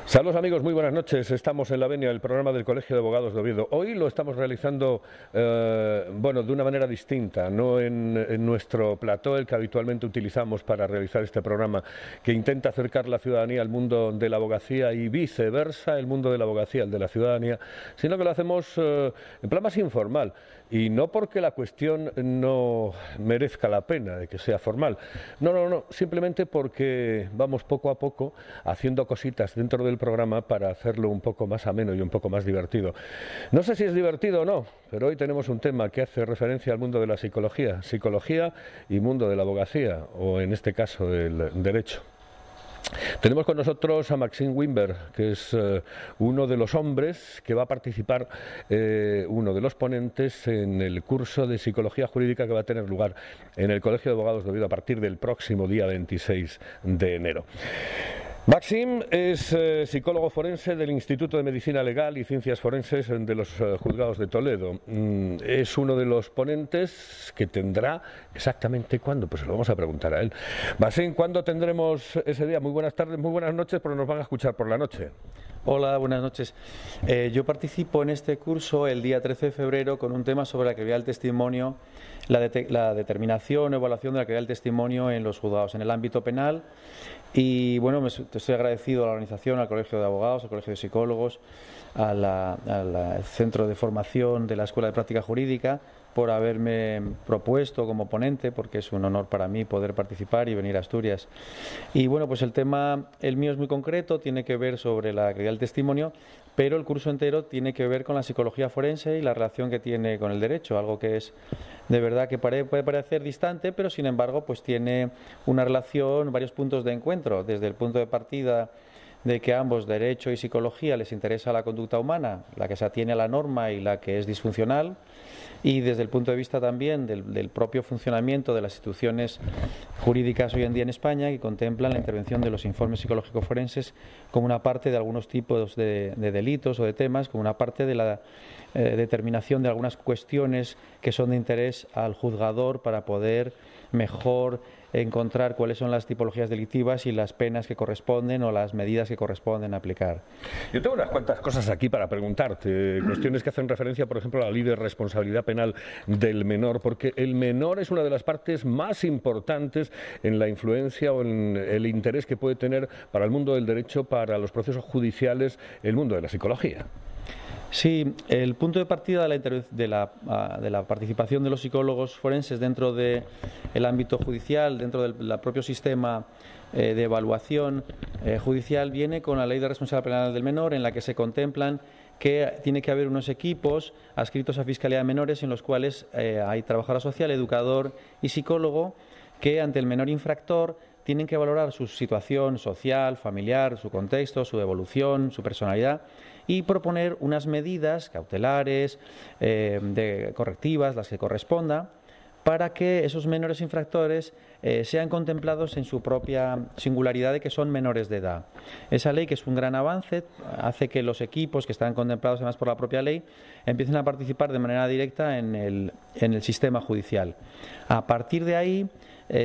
Saludos amigos, muy buenas noches. Estamos en la venia del programa del Colegio de Abogados de Oviedo. Hoy lo estamos realizando, de una manera distinta, no en nuestro plató, el que habitualmente utilizamos para realizar este programa, que intenta acercar la ciudadanía al mundo de la abogacía y viceversa, el mundo de la abogacía al de la ciudadanía, sino que lo hacemos en plan más informal. Y no porque la cuestión no merezca la pena de que sea formal. No, simplemente porque vamos poco a poco haciendo cositas dentro del programa para hacerlo un poco más ameno y un poco más divertido. No sé si es divertido o no, pero hoy tenemos un tema que hace referencia al mundo de la psicología y mundo de la abogacía, o en este caso del derecho. Tenemos con nosotros a Maxime Wimber, que es uno de los hombres que va a participar, uno de los ponentes en el curso de psicología jurídica que va a tener lugar en el Colegio de Abogados de Oviedo a partir del próximo día 26 de enero. Maxime es psicólogo forense del Instituto de Medicina Legal y Ciencias Forenses de los Juzgados de Toledo. Es uno de los ponentes que tendrá exactamente cuándo, pues se lo vamos a preguntar a él. Maxime, ¿cuándo tendremos ese día? Muy buenas tardes, muy buenas noches, pero nos van a escuchar por la noche. Hola, buenas noches. Yo participo en este curso el día 13 de febrero con un tema sobre la calidad del testimonio, la determinación o evaluación de la calidad del testimonio en los juzgados, en el ámbito penal. Y bueno, estoy agradecido a la organización, al Colegio de Abogados, al Colegio de Psicólogos, al Centro de Formación de la Escuela de Práctica Jurídica por haberme propuesto como ponente, porque es un honor para mí poder participar y venir a Asturias. Y bueno, pues el mío es muy concreto, tiene que ver sobre la calidad del testimonio, pero el curso entero tiene que ver con la psicología forense y la relación que tiene con el derecho, algo que es de verdad que puede parecer distante, pero sin embargo pues tiene una relación, varios puntos de encuentro, desde el punto de partida de que a ambos, derecho y psicología, les interesa la conducta humana, la que se atiene a la norma y la que es disfuncional, y desde el punto de vista también del propio funcionamiento de las instituciones jurídicas hoy en día en España, que contemplan la intervención de los informes psicológicos forenses como una parte de algunos tipos de delitos o de temas, como una parte de la determinación de algunas cuestiones que son de interés al juzgador para poder mejor encontrar cuáles son las tipologías delictivas y las penas que corresponden o las medidas que corresponden aplicar. Yo tengo unas cuantas cosas aquí para preguntarte, cuestiones que hacen referencia, por ejemplo, a la ley de responsabilidad penal del menor, porque el menor es una de las partes más importantes en la influencia o en el interés que puede tener para el mundo del derecho, para los procesos judiciales, el mundo de la psicología. Sí, el punto de partida de la participación de los psicólogos forenses dentro del ámbito judicial, dentro del propio sistema de evaluación judicial, viene con la Ley de Responsabilidad Penal del Menor, en la que se contemplan que tiene que haber unos equipos adscritos a Fiscalía de Menores en los cuales hay trabajadora social, educador y psicólogo que ante el menor infractor tienen que valorar su situación social, familiar, su contexto, su evolución, su personalidad y proponer unas medidas cautelares, correctivas, las que corresponda, para que esos menores infractores sean contemplados en su propia singularidad de que son menores de edad. Esa ley, que es un gran avance, hace que los equipos que están contemplados además por la propia ley empiecen a participar de manera directa en el sistema judicial. A partir de ahí,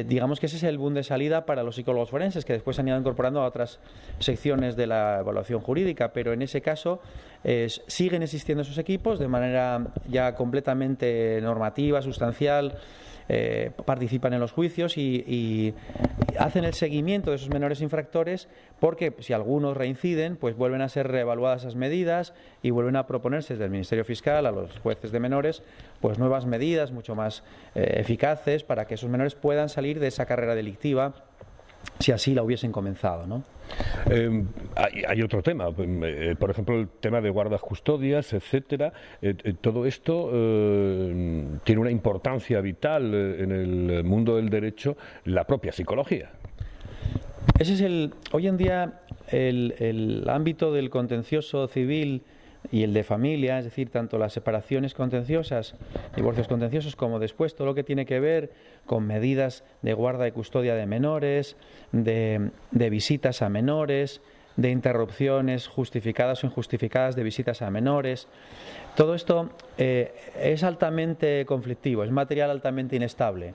digamos que ese es el boom de salida para los psicólogos forenses, que después se han ido incorporando a otras secciones de la evaluación jurídica, pero en ese caso siguen existiendo esos equipos de manera ya completamente normativa, sustancial. Participan en los juicios y hacen el seguimiento de esos menores infractores, porque si algunos reinciden, pues vuelven a ser reevaluadas esas medidas y vuelven a proponerse desde el Ministerio Fiscal a los jueces de menores pues nuevas medidas mucho más eficaces para que esos menores puedan salir de esa carrera delictiva si así la hubiesen comenzado, ¿no? Hay otro tema, por ejemplo, el tema de guardas custodias, etcétera. Todo esto tiene una importancia vital en el mundo del derecho, la propia psicología. Ese es hoy en día el ámbito del contencioso civil y el de familia, es decir, tanto las separaciones contenciosas, divorcios contenciosos, como después todo lo que tiene que ver con medidas de guarda y custodia de menores, de visitas a menores, de interrupciones justificadas o injustificadas de visitas a menores. Todo esto es altamente conflictivo, es material altamente inestable.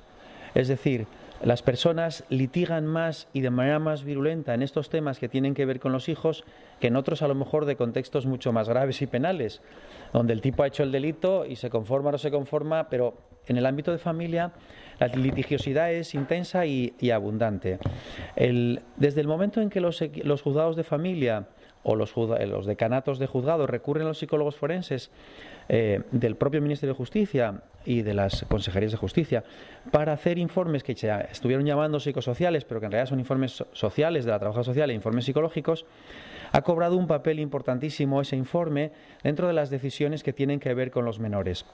Es decir, las personas litigan más y de manera más virulenta en estos temas que tienen que ver con los hijos que en otros, a lo mejor, de contextos mucho más graves y penales, donde el tipo ha hecho el delito y se conforma o no se conforma, pero en el ámbito de familia la litigiosidad es intensa y abundante. Desde el momento en que los juzgados de familia o los decanatos de juzgados recurren a los psicólogos forenses del propio Ministerio de Justicia y de las consejerías de justicia para hacer informes que se estuvieron llamando psicosociales, pero que en realidad son informes sociales de la trabajadora social e informes psicológicos, ha cobrado un papel importantísimo ese informe dentro de las decisiones que tienen que ver con los menores.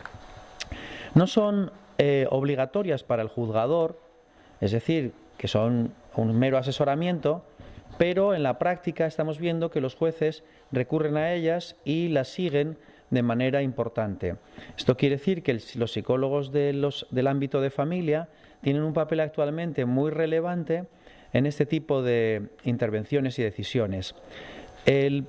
No son obligatorias para el juzgador, es decir, que son un mero asesoramiento, pero en la práctica estamos viendo que los jueces recurren a ellas y las siguen de manera importante. Esto quiere decir que los psicólogos del ámbito de familia tienen un papel actualmente muy relevante en este tipo de intervenciones y decisiones. El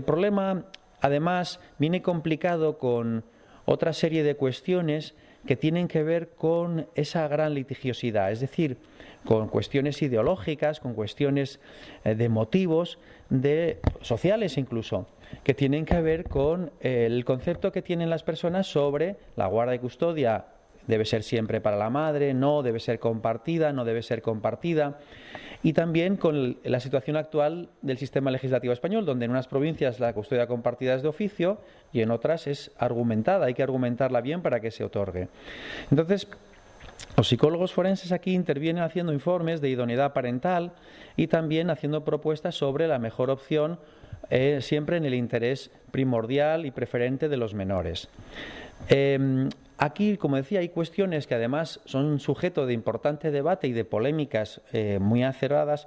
problema, además, viene complicado con otra serie de cuestiones que tienen que ver con esa gran litigiosidad, es decir, con cuestiones ideológicas, con cuestiones de motivos, sociales incluso, que tienen que ver con el concepto que tienen las personas sobre la guarda y custodia. Debe ser siempre para la madre, no debe ser compartida, no debe ser compartida. Y también con la situación actual del sistema legislativo español, donde en unas provincias la custodia compartida es de oficio y en otras es argumentada. Hay que argumentarla bien para que se otorgue. Entonces, los psicólogos forenses aquí intervienen haciendo informes de idoneidad parental y también haciendo propuestas sobre la mejor opción, siempre en el interés primordial y preferente de los menores. Aquí, como decía, hay cuestiones que además son sujeto de importante debate y de polémicas muy acerradas,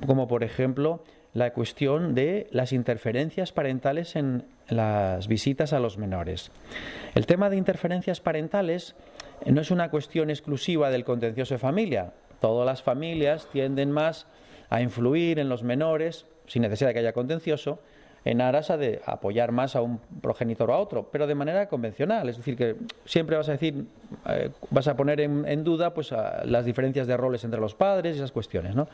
como por ejemplo la cuestión de las interferencias parentales en las visitas a los menores. El tema de interferencias parentales no es una cuestión exclusiva del contencioso de familia. Todas las familias tienden más a influir en los menores, sin necesidad de que haya contencioso, en aras a de apoyar más a un progenitor o a otro, pero de manera convencional. Es decir, que siempre vas a decir, vas a poner en duda pues, las diferencias de roles entre los padres y esas cuestiones, ¿no?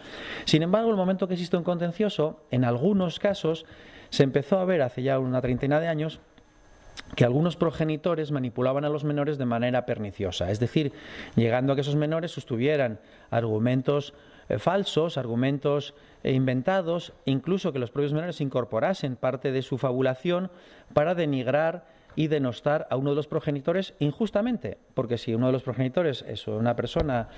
Sin embargo, el momento que existe un contencioso, en algunos casos se empezó a ver hace ya una treintena de años que algunos progenitores manipulaban a los menores de manera perniciosa, es decir, llegando a que esos menores sostuvieran argumentos falsos, argumentos inventados, incluso que los propios menores incorporasen parte de su fabulación para denigrar y denostar a uno de los progenitores injustamente, porque si uno de los progenitores es una persona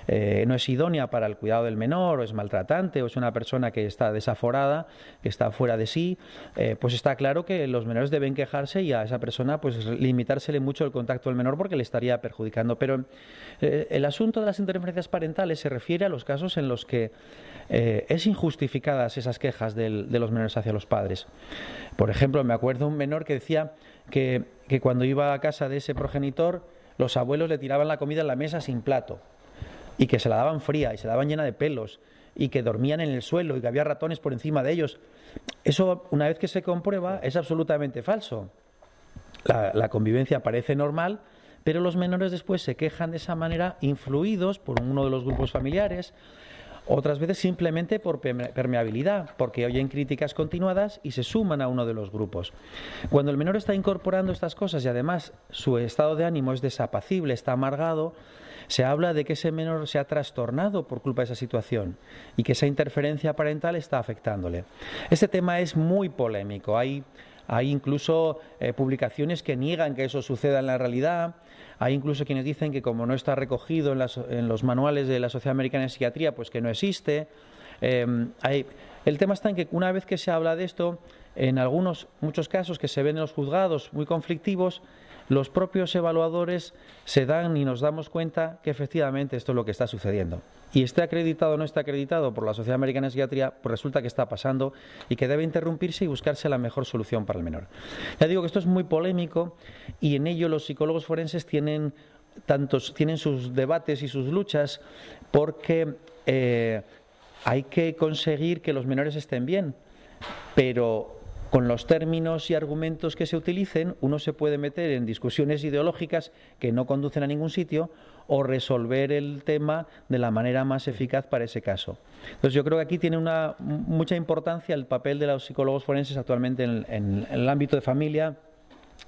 no es idónea para el cuidado del menor, o es maltratante, o es una persona que está desaforada, que está fuera de sí, pues está claro que los menores deben quejarse y a esa persona pues limitársele mucho el contacto del menor porque le estaría perjudicando. Pero el asunto de las interferencias parentales se refiere a los casos en los que es injustificadas esas quejas de los menores hacia los padres. Por ejemplo, me acuerdo de un menor que decía que cuando iba a casa de ese progenitor, los abuelos le tiraban la comida en la mesa sin plato y que se la daban fría y se la daban llena de pelos y que dormían en el suelo y que había ratones por encima de ellos. Eso, una vez que se comprueba, es absolutamente falso. La convivencia parece normal, pero los menores después se quejan de esa manera, influidos por uno de los grupos familiares, otras veces simplemente por permeabilidad, porque oyen críticas continuadas y se suman a uno de los grupos. Cuando el menor está incorporando estas cosas y además su estado de ánimo es desapacible, está amargado, se habla de que ese menor se ha trastornado por culpa de esa situación y que esa interferencia parental está afectándole. Este tema es muy polémico. Hay incluso publicaciones que niegan que eso suceda en la realidad. Hay incluso quienes dicen que como no está recogido en los manuales de la Sociedad Americana de Psiquiatría, pues que no existe. El tema está en que una vez que se habla de esto, en muchos casos que se ven en los juzgados muy conflictivos, los propios evaluadores se dan y nos damos cuenta que efectivamente esto es lo que está sucediendo. Y esté acreditado o no está acreditado por la Sociedad Americana de Psiquiatría, pues resulta que está pasando y que debe interrumpirse y buscarse la mejor solución para el menor. Ya digo que esto es muy polémico y en ello los psicólogos forenses tienen sus debates y sus luchas porque hay que conseguir que los menores estén bien, pero con los términos y argumentos que se utilicen, uno se puede meter en discusiones ideológicas que no conducen a ningún sitio o resolver el tema de la manera más eficaz para ese caso. Entonces yo creo que aquí tiene mucha importancia el papel de los psicólogos forenses actualmente en el ámbito de familia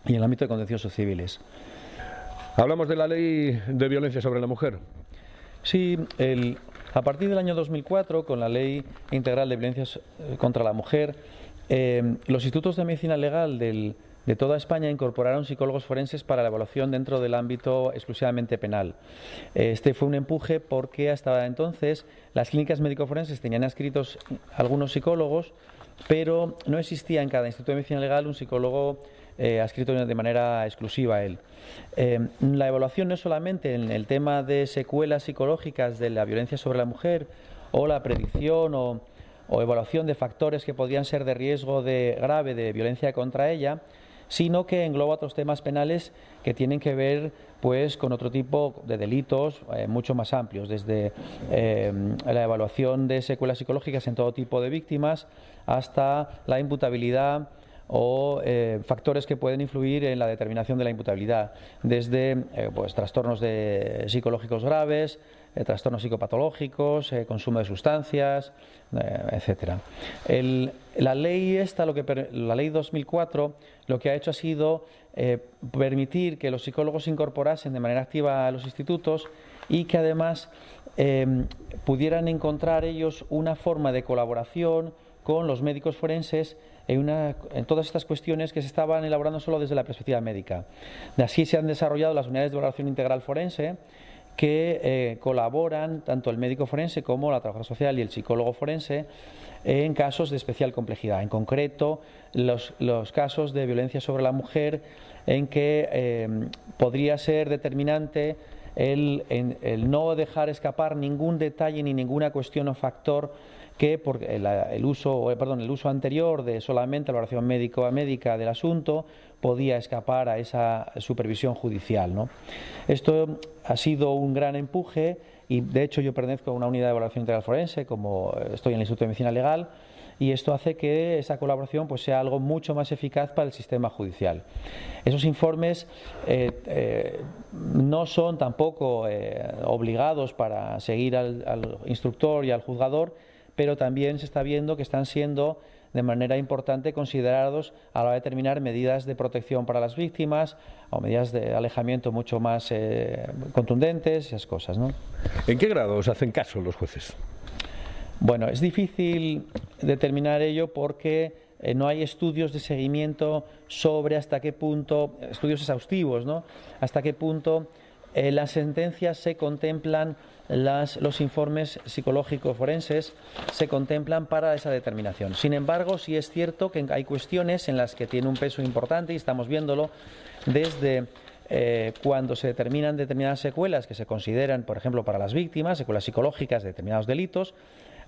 y en el ámbito de contenciosos civiles. Hablamos de la ley de violencia sobre la mujer. Sí, a partir del año 2004, con la Ley Integral de Violencias contra la Mujer, los institutos de medicina legal de toda España incorporaron psicólogos forenses para la evaluación dentro del ámbito exclusivamente penal. Este fue un empuje porque hasta entonces las clínicas médico-forenses tenían adscritos algunos psicólogos, pero no existía en cada instituto de medicina legal un psicólogo adscrito de manera exclusiva a él. La evaluación no es solamente en el tema de secuelas psicológicas de la violencia sobre la mujer o la predicción o evaluación de factores que podrían ser de riesgo grave de violencia contra ella, sino que engloba otros temas penales que tienen que ver pues con otro tipo de delitos mucho más amplios, desde la evaluación de secuelas psicológicas en todo tipo de víctimas hasta la imputabilidad o factores que pueden influir en la determinación de la imputabilidad, desde pues, trastornos psicológicos graves, trastornos psicopatológicos, consumo de sustancias, etcétera. La ley la ley 2004, lo que ha hecho ha sido permitir que los psicólogos se incorporasen de manera activa a los institutos y que además pudieran encontrar ellos una forma de colaboración con los médicos forenses en todas estas cuestiones que se estaban elaborando solo desde la perspectiva médica. Así se han desarrollado las unidades de valoración integral forense, que colaboran tanto el médico forense como la trabajadora social y el psicólogo forense en casos de especial complejidad. En concreto, los casos de violencia sobre la mujer en que podría ser determinante el no dejar escapar ningún detalle ni ninguna cuestión o factor que por el uso anterior de solamente la valoración médica del asunto podía escapar a esa supervisión judicial, ¿no? Esto ha sido un gran empuje y de hecho yo pertenezco a una unidad de evaluación integral forense, como estoy en el Instituto de Medicina Legal, y esto hace que esa colaboración pues, sea algo mucho más eficaz para el sistema judicial. Esos informes no son tampoco obligados para seguir al instructor y al juzgador, pero también se está viendo que están siendo de manera importante considerados a la hora de determinar medidas de protección para las víctimas o medidas de alejamiento mucho más contundentes, esas cosas, ¿no? ¿En qué grado os hacen caso los jueces? Bueno, es difícil determinar ello porque no hay estudios de seguimiento sobre hasta qué punto, estudios exhaustivos, ¿no? Hasta qué punto las sentencias se contemplan, los informes psicológicos forenses se contemplan para esa determinación. Sin embargo, sí es cierto que hay cuestiones en las que tiene un peso importante y estamos viéndolo desde cuando se determinan determinadas secuelas que se consideran, por ejemplo, para las víctimas, secuelas psicológicas de determinados delitos,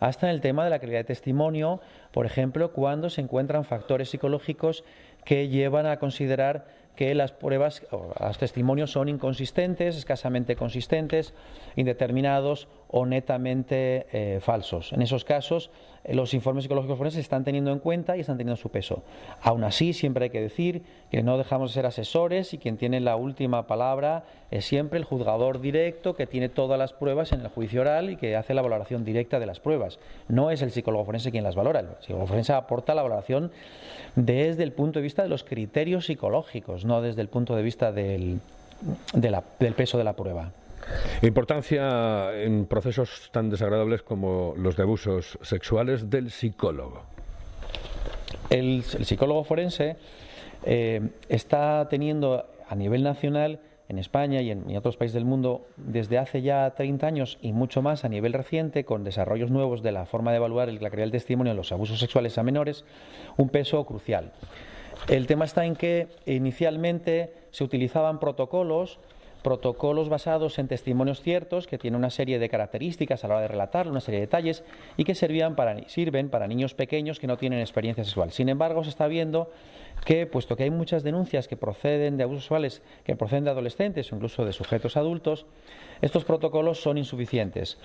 hasta en el tema de la calidad de testimonio, por ejemplo, cuando se encuentran factores psicológicos que llevan a considerar que las pruebas o los testimonios son inconsistentes, escasamente consistentes, indeterminados o netamente falsos. En esos casos, los informes psicológicos forenses se están teniendo en cuenta y están teniendo su peso. Aún así, siempre hay que decir que no dejamos de ser asesores y quien tiene la última palabra es siempre el juzgador directo que tiene todas las pruebas en el juicio oral y que hace la valoración directa de las pruebas. No es el psicólogo forense quien las valora. El psicólogo forense aporta la valoración desde el punto de vista de los criterios psicológicos, no desde el punto de vista del peso de la prueba. Importancia en procesos tan desagradables como los de abusos sexuales del psicólogo. El psicólogo forense está teniendo a nivel nacional, en España y en otros países del mundo, desde hace ya 30 años y mucho más a nivel reciente, con desarrollos nuevos de la forma de evaluar la calidad del testimonio en los abusos sexuales a menores, un peso crucial. El tema está en que inicialmente se utilizaban protocolos protocolos basados en testimonios ciertos que tienen una serie de características a la hora de relatar, una serie de detalles, y que sirven para niños pequeños que no tienen experiencia sexual. Sin embargo, se está viendo que, puesto que hay muchas denuncias que proceden de abusos sexuales, que proceden de adolescentes o incluso de sujetos adultos, estos protocolos son insuficientes.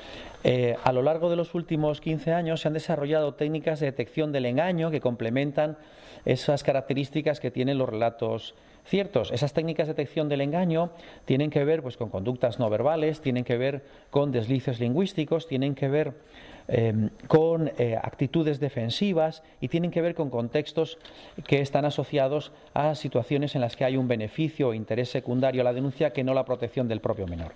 A lo largo de los últimos 15 años se han desarrollado técnicas de detección del engaño que complementan esas características que tienen los relatos ciertos. Esas técnicas de detección del engaño tienen que ver con conductas no verbales, tienen que ver con deslices lingüísticos, tienen que ver con actitudes defensivas y tienen que ver con contextos que están asociados a situaciones en las que hay un beneficio o interés secundario a la denuncia que no la protección del propio menor.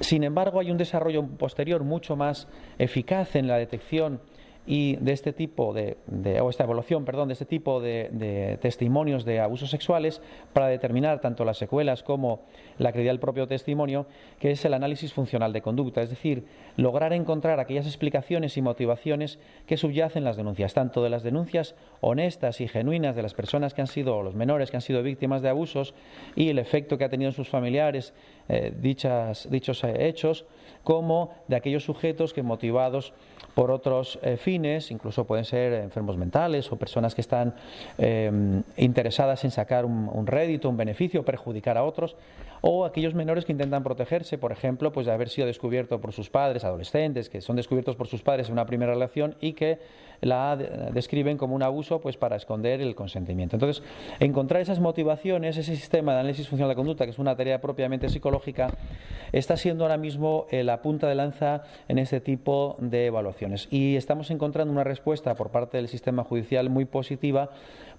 Sin embargo, hay un desarrollo posterior mucho más eficaz en la detección y de este tipo esta evaluación, de este tipo de testimonios de abusos sexuales para determinar tanto las secuelas como la credibilidad del propio testimonio, que es el análisis funcional de conducta, es decir, lograr encontrar aquellas explicaciones y motivaciones que subyacen las denuncias, tanto de las denuncias honestas y genuinas de las personas que han sido, los menores que han sido víctimas de abusos y el efecto que ha tenido en sus familiares dichos hechos, como de aquellos sujetos que, motivados por otros fines, incluso pueden ser enfermos mentales o personas que están interesadas en sacar un rédito, un beneficio, perjudicar a otros, o aquellos menores que intentan protegerse, por ejemplo, de haber sido descubierto por sus padres, adolescentes que son descubiertos por sus padres en una primera relación y que la describen como un abuso para esconder el consentimiento. Entonces, encontrar esas motivaciones, ese sistema de análisis funcional de conducta, que es una tarea propiamente psicológica, está siendo ahora mismo la punta de lanza en este tipo de evaluaciones. Y estamos encontrando una respuesta por parte del sistema judicial muy positiva,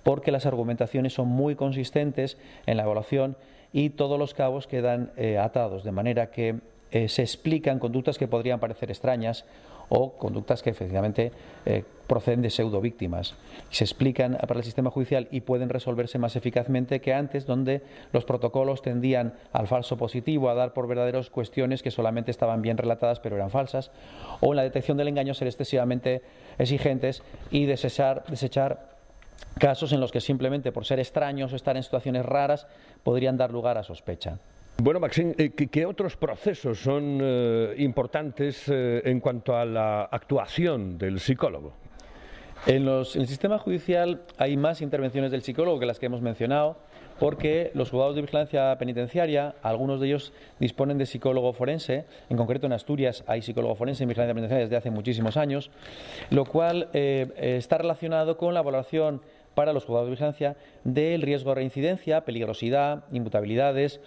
porque las argumentaciones son muy consistentes en la evaluación y todos los cabos quedan atados, de manera que se explican conductas que podrían parecer extrañas o conductas que efectivamente proceden de pseudo-víctimas. Se explican para el sistema judicial y pueden resolverse más eficazmente que antes, donde los protocolos tendían al falso positivo, a dar por verdaderos cuestiones que solamente estaban bien relatadas pero eran falsas, o en la detección del engaño ser excesivamente exigentes y desechar casos en los que simplemente por ser extraños o estar en situaciones raras podrían dar lugar a sospecha. Bueno, Maxim, ¿qué otros procesos son importantes en cuanto a la actuación del psicólogo? En el sistema judicial hay más intervenciones del psicólogo que las que hemos mencionado, porque los juzgados de vigilancia penitenciaria, algunos de ellos disponen de psicólogo forense. En concreto en Asturias hay psicólogo forense en vigilancia penitenciaria desde hace muchísimos años, lo cual está relacionado con la valoración para los juzgados de vigilancia del riesgo de reincidencia, peligrosidad, imputabilidades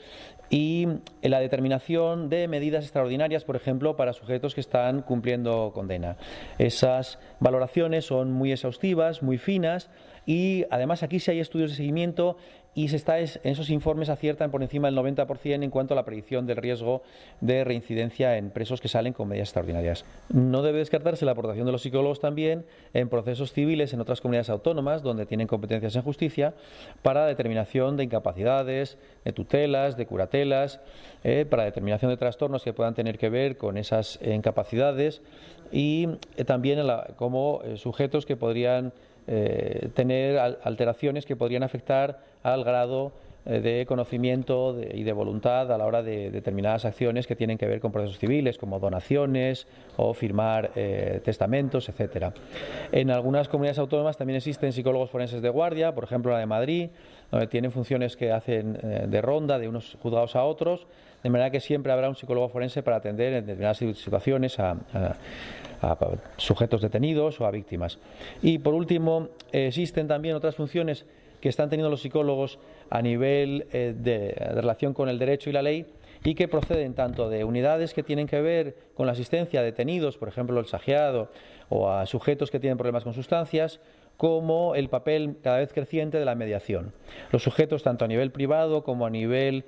y la determinación de medidas extraordinarias, por ejemplo, para sujetos que están cumpliendo condena. Esas valoraciones son muy exhaustivas, muy finas y además aquí sí hay estudios de seguimiento y en esos informes aciertan por encima del 90% en cuanto a la predicción del riesgo de reincidencia en presos que salen con medidas extraordinarias. No debe descartarse la aportación de los psicólogos también en procesos civiles en otras comunidades autónomas donde tienen competencias en justicia para determinación de incapacidades, de tutelas, de curatelas, para determinación de trastornos que puedan tener que ver con esas incapacidades y también como sujetos que podrían tener alteraciones que podrían afectar al grado de conocimiento y de voluntad a la hora de determinadas acciones que tienen que ver con procesos civiles, como donaciones o firmar testamentos, etcétera. En algunas comunidades autónomas también existen psicólogos forenses de guardia, por ejemplo la de Madrid, donde tienen funciones que hacen de ronda de unos juzgados a otros, de manera que siempre habrá un psicólogo forense para atender en determinadas situaciones a sujetos detenidos o a víctimas. Y por último, existen también otras funciones que están teniendo los psicólogos a nivel de relación con el derecho y la ley y que proceden tanto de unidades que tienen que ver con la asistencia a detenidos, por ejemplo el sajeado, o a sujetos que tienen problemas con sustancias, como el papel cada vez creciente de la mediación. Los sujetos, tanto a nivel privado como a nivel,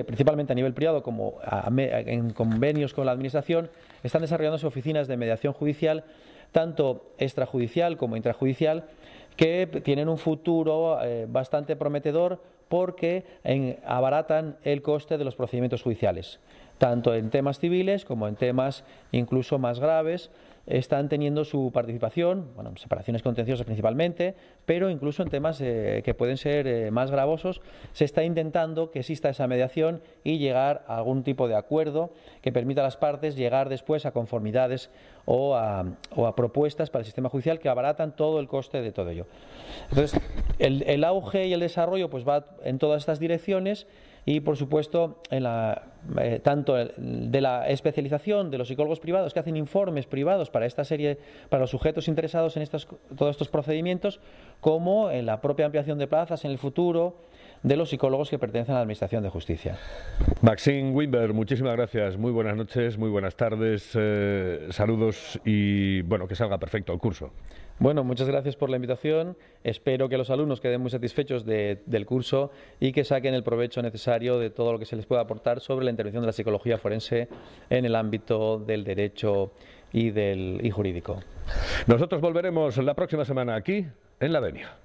principalmente a nivel privado, como en convenios con la Administración, están desarrollándose oficinas de mediación judicial, tanto extrajudicial como intrajudicial, que tienen un futuro bastante prometedor porque abaratan el coste de los procedimientos judiciales, tanto en temas civiles como en temas incluso más graves, están teniendo su participación, bueno, separaciones contenciosas principalmente, pero incluso en temas que pueden ser más gravosos, se está intentando que exista esa mediación y llegar a algún tipo de acuerdo que permita a las partes llegar después a conformidades o a propuestas para el sistema judicial que abaratan todo el coste de todo ello. Entonces, el auge y el desarrollo pues va en todas estas direcciones y, por supuesto, tanto de la especialización de los psicólogos privados que hacen informes privados para esta serie, para los sujetos interesados en todos estos procedimientos, como en la propia ampliación de plazas en el futuro de los psicólogos que pertenecen a la Administración de Justicia. Maxim Wimber, muchísimas gracias, muy buenas noches, muy buenas tardes, saludos y bueno, que salga perfecto el curso. Bueno, muchas gracias por la invitación. Espero que los alumnos queden muy satisfechos del curso y que saquen el provecho necesario de todo lo que se les pueda aportar sobre la intervención de la psicología forense en el ámbito del derecho y jurídico. Nosotros volveremos la próxima semana aquí en La Venia.